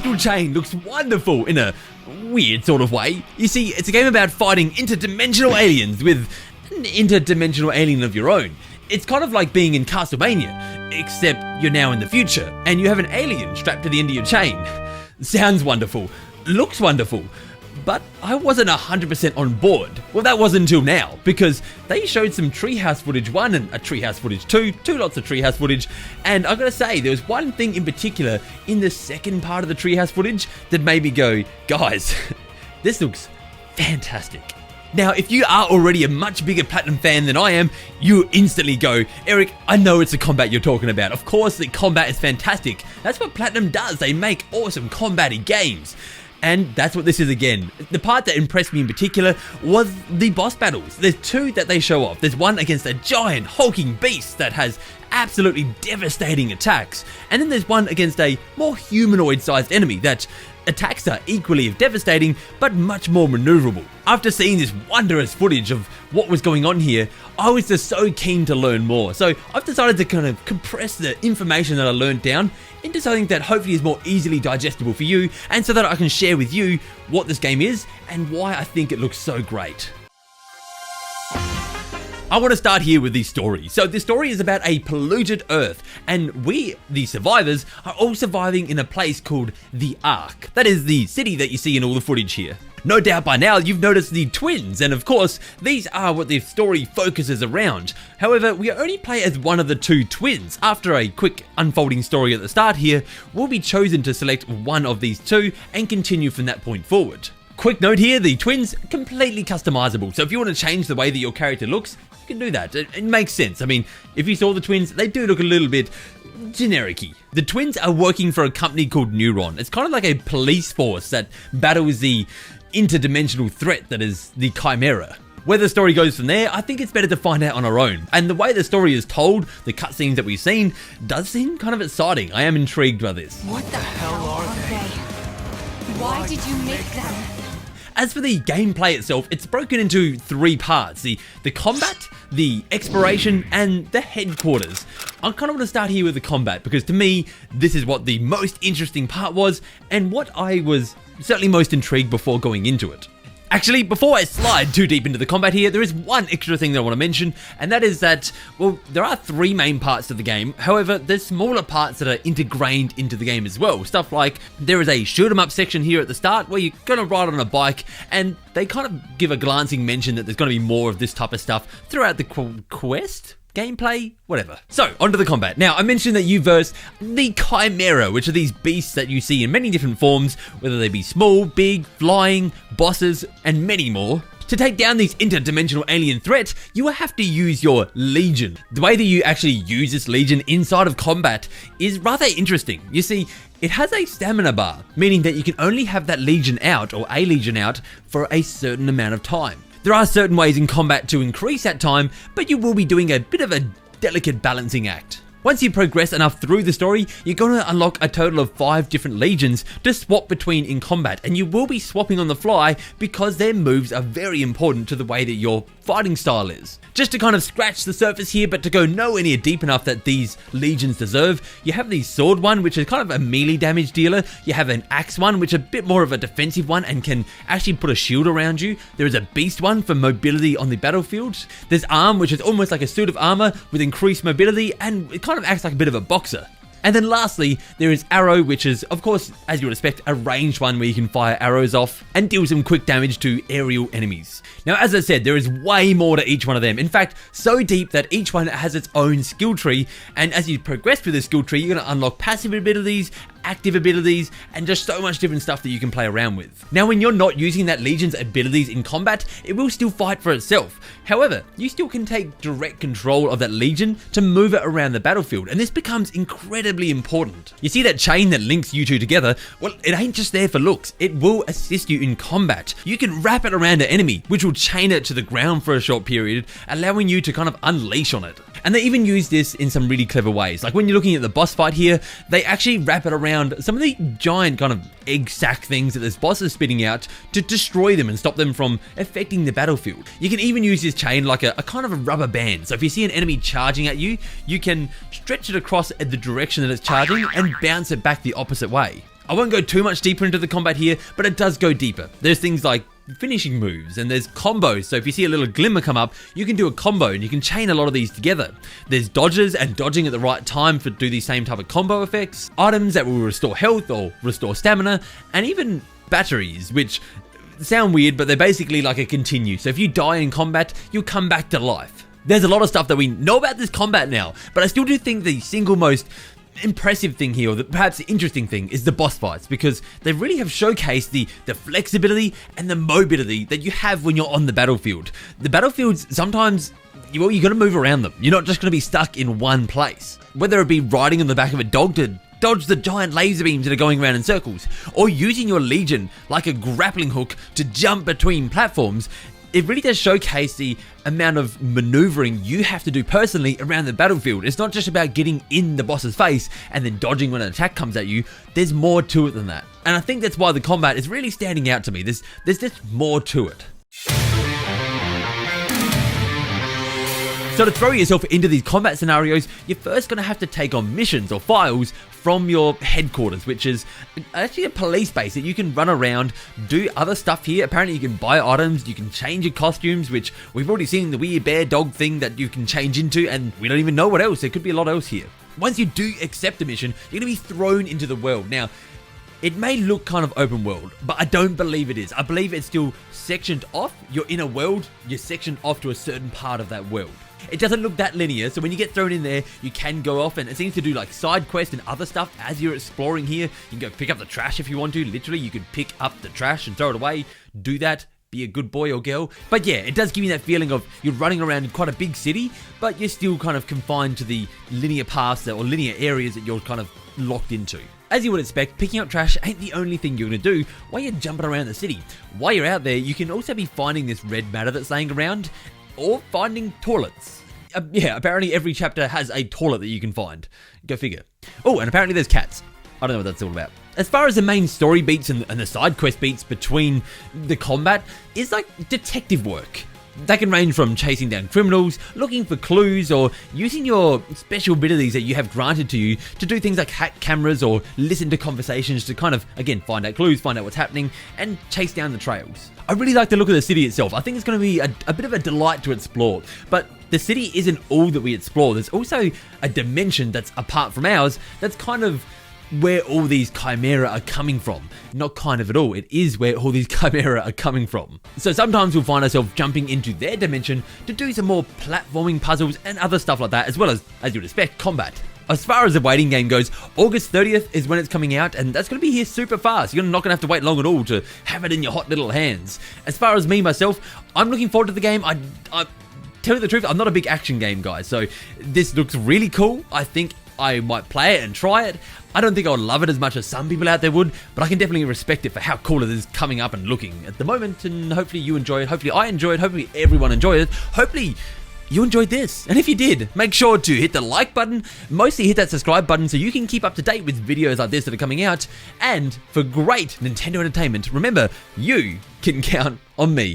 Astral Chain looks wonderful in a weird sort of way. You see, it's a game about fighting interdimensional aliens with an interdimensional alien of your own. It's kind of like being in Castlevania, except you're now in the future, and you have an alien strapped to the end of your chain. Sounds wonderful, looks wonderful, but I wasn't 100% on board. Well, that wasn't until now, because they showed some Treehouse footage 1 and a Treehouse footage 2 lots of Treehouse footage, and I've got to say, there was one thing in particular in the second part of the Treehouse footage that made me go, guys, this looks fantastic. Now, if you are already a much bigger Platinum fan than I am, you instantly go, Eric, I know it's the combat you're talking about. Of course, the combat is fantastic. That's what Platinum does. They make awesome combat-y games. And that's what this is again. The part that impressed me in particular was the boss battles. There's two that they show off. There's one against a giant hulking beast that has absolutely devastating attacks. And then there's one against a more humanoid-sized enemy that attacks are equally devastating, but much more maneuverable. After seeing this wondrous footage of what was going on here, I was just so keen to learn more. So I've decided to kind of compress the information that I learned down into something that hopefully is more easily digestible for you, and so that I can share with you what this game is and why I think it looks so great. I want to start here with the story. So the story is about a polluted Earth, and we, the survivors, are all surviving in a place called the Ark. That is the city that you see in all the footage here. No doubt by now you've noticed the twins, and of course, these are what the story focuses around. However, we only play as one of the two twins. After a quick unfolding story at the start here, we'll be chosen to select one of these two and continue from that point forward. Quick note here, the twins are completely customizable, so if you want to change the way that your character looks, you can do that. It makes sense. I mean, if you saw the twins, they do look a little bit generic-y. The twins are working for a company called Neuron. It's kind of like a police force that battles the interdimensional threat that is the Chimera. Where the story goes from there, I think it's better to find out on our own. And the way the story is told, the cutscenes that we've seen, does seem kind of exciting. I am intrigued by this. What the hell are they? Why did you make them? As for the gameplay itself, it's broken into three parts. The combat, the exploration, and the headquarters. I kind of want to start here with the combat, because to me, this is what the most interesting part was, and what I was certainly most intrigued before going into it. Actually, before I slide too deep into the combat here, there is one extra thing that I want to mention, and that is that, well, there are three main parts to the game. However, there's smaller parts that are integrated into the game as well. Stuff like, there is a shoot 'em up section here at the start where you're going to ride on a bike, and they kind of give a glancing mention that there's going to be more of this type of stuff throughout the quest? Gameplay, whatever. So, onto the combat. Now, I mentioned that you verse the Chimera, which are these beasts that you see in many different forms, whether they be small, big, flying, bosses, and many more. To take down these interdimensional alien threats, you will have to use your Legion. The way that you actually use this Legion inside of combat is rather interesting. You see, it has a stamina bar, meaning that you can only have that Legion out, or a Legion out, for a certain amount of time. There are certain ways in combat to increase that time, but you will be doing a bit of a delicate balancing act. Once you progress enough through the story, you're going to unlock a total of 5 different legions to swap between in combat, and you will be swapping on the fly because their moves are very important to the way that your fighting style is. Just to kind of scratch the surface here, but to go nowhere near deep enough that these legions deserve, you have the sword one, which is kind of a melee damage dealer. You have an axe one, which is a bit more of a defensive one and can actually put a shield around you. There is a beast one for mobility on the battlefield. There's arm, which is almost like a suit of armor with increased mobility, and it kind of acts like a bit of a boxer. And then lastly, there is Arrow, which is, of course, as you would expect, a ranged one where you can fire arrows off and deal some quick damage to aerial enemies. Now, as I said, there is way more to each one of them. In fact, so deep that each one has its own skill tree, and as you progress through the skill tree, you're going to unlock passive abilities, active abilities, and just so much different stuff that you can play around with. Now, when you're not using that Legion's abilities in combat, it will still fight for itself. However, you still can take direct control of that Legion to move it around the battlefield, and this becomes incredibly important. You see that chain that links you two together? Well, it ain't just there for looks. It will assist you in combat. You can wrap it around an enemy, which will chain it to the ground for a short period, allowing you to kind of unleash on it. And they even use this in some really clever ways. Like when you're looking at the boss fight here, they actually wrap it around some of the giant kind of egg sack things that this boss is spitting out to destroy them and stop them from affecting the battlefield. You can even use this chain like a kind of a rubber band. So if you see an enemy charging at you, you can stretch it across at the direction that it's charging and bounce it back the opposite way. I won't go too much deeper into the combat here, but it does go deeper. There's things like finishing moves, and there's combos, so if you see a little glimmer come up, you can do a combo, and you can chain a lot of these together. There's dodges and dodging at the right time to do these same type of combo effects, items that will restore health or restore stamina, and even batteries, which sound weird, but they're basically like a continue, so if you die in combat, you'll come back to life. There's a lot of stuff that we know about this combat now, but I still do think the single most impressive thing here, or perhaps the interesting thing, is the boss fights, because they really have showcased the flexibility and the mobility that you have when you're on the battlefield. The battlefields, sometimes, well, you got to move around them. You're not just going to be stuck in one place. Whether it be riding on the back of a dog to dodge the giant laser beams that are going around in circles, or using your Legion like a grappling hook to jump between platforms, it really does showcase the amount of maneuvering you have to do personally around the battlefield. It's not just about getting in the boss's face and then dodging when an attack comes at you. There's more to it than that. And I think that's why the combat is really standing out to me. There's just more to it. So to throw yourself into these combat scenarios, you're first going to have to take on missions or files from your headquarters, which is actually a police base that you can run around, do other stuff here. Apparently you can buy items, you can change your costumes, which we've already seen the weird bear dog thing that you can change into, and we don't even know what else. There could be a lot else here. Once you do accept a mission, you're going to be thrown into the world. Now, it may look kind of open world, but I don't believe it is. I believe it's still sectioned off. You're in a world, you're sectioned off to a certain part of that world. It doesn't look that linear, so when you get thrown in there, you can go off, and it seems to do like side quests and other stuff as you're exploring here. You can go pick up the trash if you want to. Literally, you can pick up the trash and throw it away. Do that. Be a good boy or girl. But yeah, it does give you that feeling of you're running around in quite a big city, but you're still kind of confined to the linear paths or linear areas that you're kind of locked into. As you would expect, picking up trash ain't the only thing you're going to do while you're jumping around the city. While you're out there, you can also be finding this red matter that's laying around, or finding toilets. Yeah, apparently every chapter has a toilet that you can find. Go figure. Oh, and apparently there's cats. I don't know what that's all about. As far as the main story beats and the side quest beats between the combat, is like detective work. That can range from chasing down criminals, looking for clues, or using your special abilities that you have granted to you to do things like hack cameras or listen to conversations to kind of, again, find out clues, find out what's happening, and chase down the trails. I really like the look of the city itself. I think it's going to be a bit of a delight to explore, but the city isn't all that we explore. There's also a dimension that's apart from ours that's kind of where all these chimera are coming from. Not kind of at all, it is where all these chimera are coming from. So sometimes we'll find ourselves jumping into their dimension to do some more platforming puzzles and other stuff like that, as well as you would expect, combat. As far as the waiting game goes, August 30th is when it's coming out, and that's going to be here super fast. You're not going to have to wait long at all to have it in your hot little hands. As far as me, myself, I'm looking forward to the game. I tell you the truth, I'm not a big action game guy, so this looks really cool. I think I might play it and try it. I don't think I'll love it as much as some people out there would, but I can definitely respect it for how cool it is coming up and looking at the moment, and hopefully you enjoy it, hopefully I enjoy it, hopefully everyone enjoyed it, hopefully you enjoyed this. And if you did, make sure to hit the like button, mostly hit that subscribe button so you can keep up to date with videos like this that are coming out, and for great Nintendo entertainment, remember, you can count on me.